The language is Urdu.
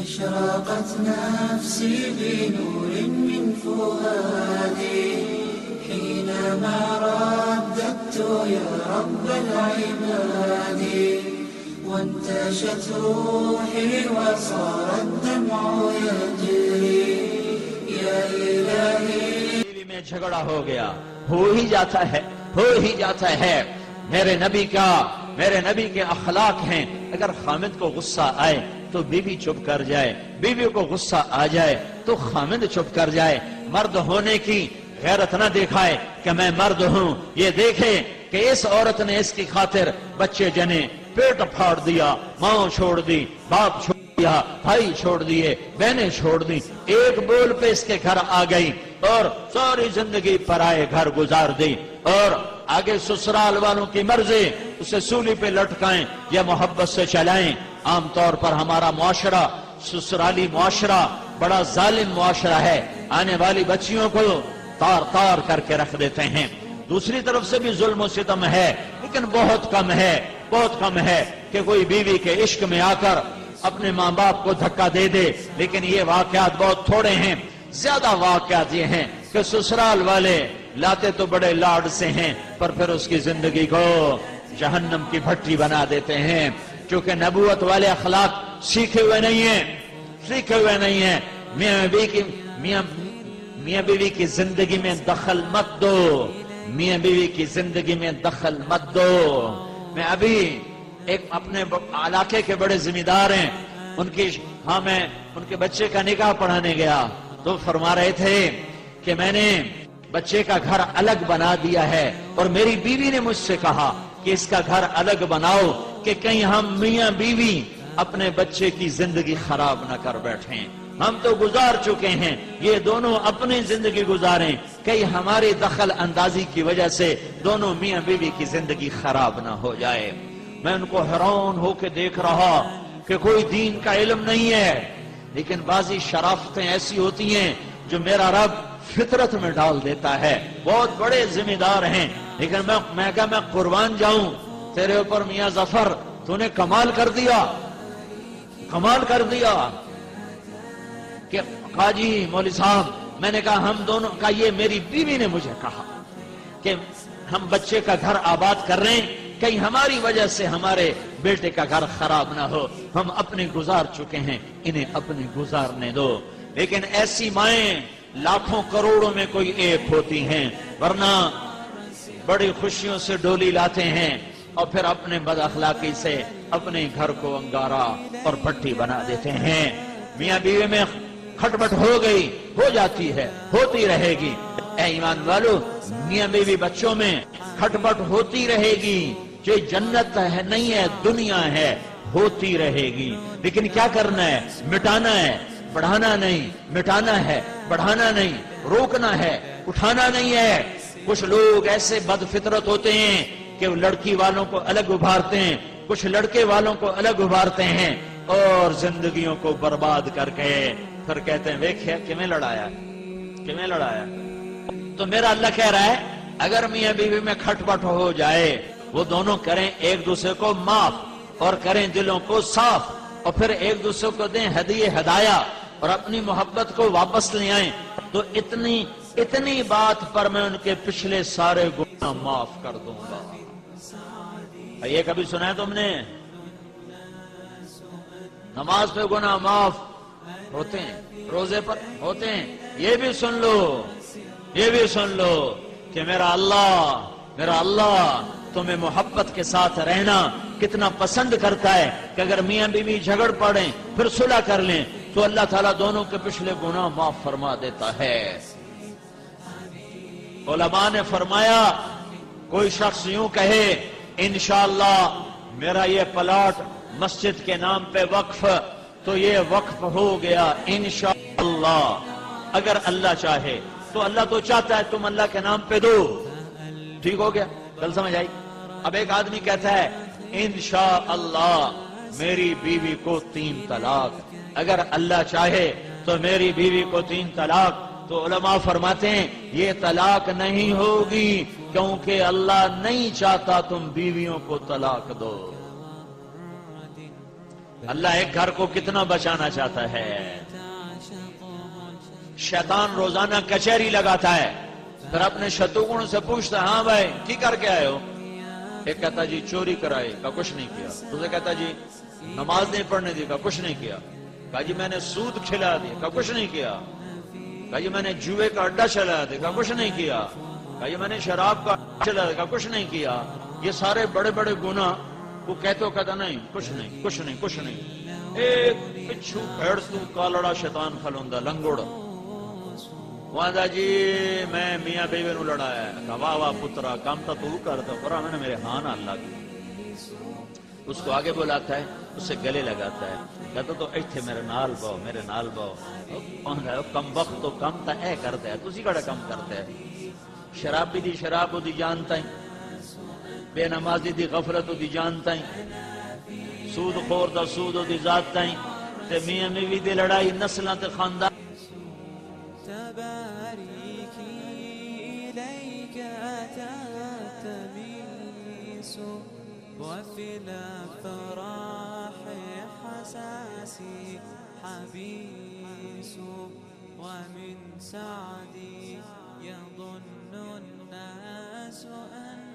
أشرقت نفسي بنور من فؤادي حينما رددت يا رب العباد وانتشت روحي وصار الدمع يجري يا إلهي میں جھگڑا ہو گیا، ہو ہی جاتا ہے میرے نبی کے اخلاق ہیں، اگر خامد کو غصہ آئے تو بیوی چپ کر جائے، بیوی کو غصہ آ جائے تو خامد چپ کر جائے، مرد ہونے کی غیرت نہ دکھائے کہ میں مرد ہوں، یہ دیکھے کہ اس عورت نے اس کی خاطر بچے جنے، پیٹ پھاڑ دیا، ماں چھوڑ دی، باپ چھوڑ دیا، بھائی چھوڑ دیے، بہنیں چھوڑ دی، ایک بول پہ اس کے گھر آ گئی اور ساری زندگی پرائے گھر گزار دی، اور آگے سسرال والوں کی مرضی اسے سولی پہ لٹکائیں یا محبت سے چلائیں۔ عام طور پر ہمارا معاشرہ، سسرالی معاشرہ بڑا ظالم معاشرہ ہے، آنے والی بچیوں کو تار کر کے رکھ دیتے ہیں۔ دوسری طرف سے بھی ظلم و ستم ہے، لیکن بہت کم ہے کہ کوئی بیوی کے عشق میں آ کر اپنے ماں باپ کو دھکا دے دے، لیکن یہ واقعات بہت تھوڑے ہیں۔ زیادہ واقعات یہ ہیں کہ سسرال والے لاتے تو بڑے لاڈ سے ہیں، پر پھر اس کی زندگی کو جہنم کی بھٹی بنا دیتے ہیں، کیونکہ نبوت والے اخلاق سیکھے ہوئے نہیں ہیں۔ میاں بیوی کی زندگی میں دخل مت دو۔ میں ابھی ایک اپنے علاقے کے بڑے ذمہ دار ہیں، میں ان کے بچے کا نکاح پڑھانے گیا تو فرما رہے تھے کہ میں نے بچے کا گھر الگ بنا دیا ہے، اور میری بیوی نے مجھ سے کہا کہ اس کا گھر الگ بناؤ کہ کہیں ہم میاں بیوی اپنے بچے کی زندگی خراب نہ کر بیٹھیں۔ ہم تو گزار چکے ہیں، یہ دونوں اپنی زندگی گزاریں، کہیں ہماری دخل اندازی کی وجہ سے دونوں میاں بیوی کی زندگی خراب نہ ہو جائے۔ میں ان کو حیران ہو کے دیکھ رہا کہ کوئی دین کا علم نہیں ہے، لیکن بعضی شرافتیں ایسی ہوتی ہیں جو میرا رب فطرت میں ڈال دیتا ہے۔ بہت بڑے ذمہ دار ہیں، لیکن میں کہا میں قربان جاؤں تیرے اوپر میاں ظفر، تو نے کمال کر دیا کہ قاضی مولوی صاحب، میں نے کہا ہم دونوں کا، یہ میری بیوی نے مجھے کہا کہ ہم بچے کا گھر آباد کر رہے ہیں، کہیں ہماری وجہ سے ہمارے بیٹے کا گھر خراب نہ ہو، ہم اپنے گزار چکے ہیں، انہیں اپنے گزارنے دو۔ لیکن ایسی مائیں لاکھوں کروڑوں میں کوئی ایک ہوتی ہیں، ورنہ بڑی خوشیوں سے ڈولی لاتے ہیں اور پھر اپنے بد اخلاقی سے اپنے گھر کو انگارا اور پٹی بنا دیتے ہیں۔ میاں بیوی میں کھٹپٹ ہو جاتی ہے، ہوتی رہے گی۔ اے ایمان والو، میاں بیوی بچوں میں کھٹپٹ ہوتی رہے گی، جو جنت ہے نہیں ہے، دنیا ہے، ہوتی رہے گی۔ لیکن کیا کرنا ہے؟ مٹانا ہے، بڑھانا نہیں، مٹانا ہے، بڑھانا نہیں، روکنا ہے، اٹھانا نہیں ہے۔ کچھ لوگ ایسے بد فطرت ہوتے ہیں کہ وہ لڑکی والوں کو الگ ابھارتے ہیں، کچھ لڑکے والوں کو الگ ابھارتے ہیں، اور زندگیوں کو برباد کر کے پھر کہتے ہیں ویکھیا کیویں لڑایا۔ تو میرا اللہ کہہ رہا ہے اگر میاں بیوی میں کھٹپٹ ہو جائے، وہ دونوں کریں ایک دوسرے کو معاف اور کریں دلوں کو صاف، اور پھر ایک دوسرے کو دیں ہدایہ اور اپنی محبت کو واپس لے آئیں، تو اتنی بات پر میں ان کے پچھلے سارے گناہ معاف کر دوں گا۔ یہ کبھی سنا ہے تم نے؟ نماز پہ گناہ معاف ہوتے ہیں، روزے پر ہوتے ہیں۔ یہ بھی سن لو کہ میرا اللہ تمہیں محبت کے ساتھ رہنا کتنا پسند کرتا ہے، کہ اگر میاں بیوی جھگڑ پڑیں پھر صلح کر لیں تو اللہ تعالیٰ دونوں کے پچھلے گناہ معاف فرما دیتا ہے۔ علماء نے فرمایا کوئی شخص یوں کہے انشاءاللہ میرا یہ پلاٹ مسجد کے نام پہ وقف، تو یہ وقف ہو گیا انشاءاللہ۔ اگر اللہ چاہے تو اللہ تو چاہتا ہے تم اللہ کے نام پہ دو، ٹھیک ہو گیا؟ کل سمجھ آئی؟ اب ایک آدمی کہتا ہے انشاءاللہ میری بیوی کو 3 طلاق، اگر اللہ چاہے تو میری بیوی کو 3 طلاق، تو علماء فرماتے ہیں یہ طلاق نہیں ہوگی، کیونکہ اللہ نہیں چاہتا تم بیویوں کو طلاق دو۔ اللہ ایک گھر کو کتنا بچانا چاہتا ہے. شیطان روزانہ کچہری لگاتا ہے، پھر اپنے شتروگن سے پوچھتا ہے ہاں بھائی کی کر کے آئے ہو؟ ایک کہتا جی چوری کرائی، کا کچھ نہیں کیا. دوسرا کہتا جی نماز نہیں پڑھنے دی، کا کچھ نہیں کیا. کہا جی میں نے سود کھلا دیا، کا کچھ نہیں کیا. کہا جی میں نے جوئے کا اڈا چلا دیا، کا کچھ نہیں کیا. کہا جی میں نے شراب کا چلا دیا، کا کچھ نہیں کیا. یہ سارے بڑے بڑے گناہ وہ کہتے ہو کہتا نہیں کچھ نہیں کچھ نہیں کچھ نہیں. ایک پچھو بھیڑ تو کالڑا شیطان کھلوندا لنگوڑ وہاں جی میں میاں بیوی نو لڑایا ہے. کہا واہ واہ پترا کام تو کرتا پر میں نے میرے ہاں نہ اللہ کی. اس کو آگے بلاتا ہے، اسے گلے لگاتا ہے، کہتا تو ایتھے میرے نال باؤ میرے نال باؤ. کم وقت تو کم تا اے کرتا ہے تسی کڑا کم کرتا ہے. شرابی دی شراب دی جانتا ہے، بے نمازی دی غفلت دی جانتا ہے، سود خور دا سود دی ذات ہے، تے میاں بیوی دی لڑائی نسلاں تے خاندان. تباريكي إليك تلتمس وفي الأفراح حساسي حبيس ومن سعدي يظن الناس أن